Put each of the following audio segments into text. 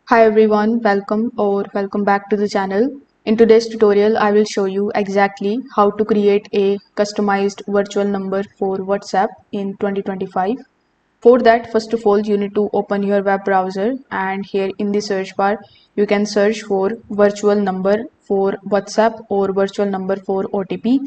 Hi everyone, welcome back to the channel. In today's tutorial, I will show you exactly how to create a customized virtual number for WhatsApp in 2025. For that, first of all, you need to open your web browser, and here in the search bar, you can search for virtual number for WhatsApp or virtual number for OTP.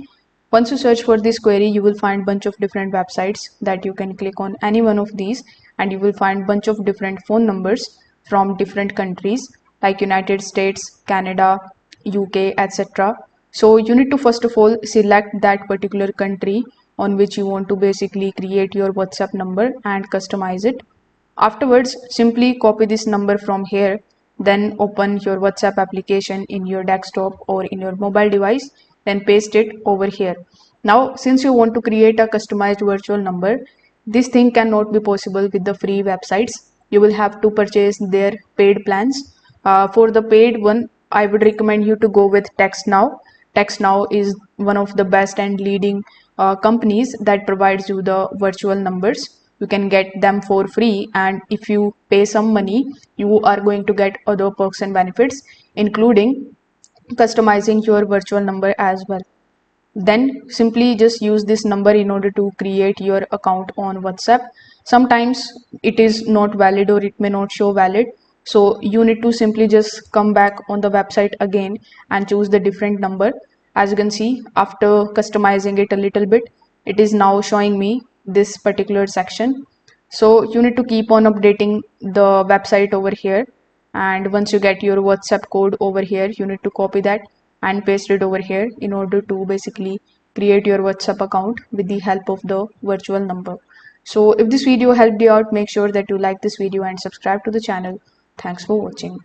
Once you search for this query, you will find bunch of different websites that you can click on any one of these, and you will find bunch of different phone numbers from different countries like United States, Canada, UK, etc. So you need to first of all select that particular country on which you want to basically create your WhatsApp number and customize it. Afterwards, simply copy this number from here, then open your WhatsApp application in your desktop or in your mobile device, then paste it over here. Now, since you want to create a customized virtual number, this thing cannot be possible with the free websites. You will have to purchase their paid plans. For the paid one, I would recommend you to go with TextNow. TextNow is one of the best and leading companies that provides you the virtual numbers. You can get them for free, and if you pay some money, you are going to get other perks and benefits, including customizing your virtual number as well. Then simply just use this number in order to create your account on WhatsApp. Sometimes it is not valid or it may not show valid, so you need to simply just come back on the website again and choose the different number. As you can see, after customizing it a little bit, it is now showing me this particular section. So you need to keep on updating the website over here, and once you get your WhatsApp code over here, you need to copy that and paste it over here in order to basically create your WhatsApp account with the help of the virtual number. So if this video helped you out, make sure that you like this video and subscribe to the channel. Thanks for watching.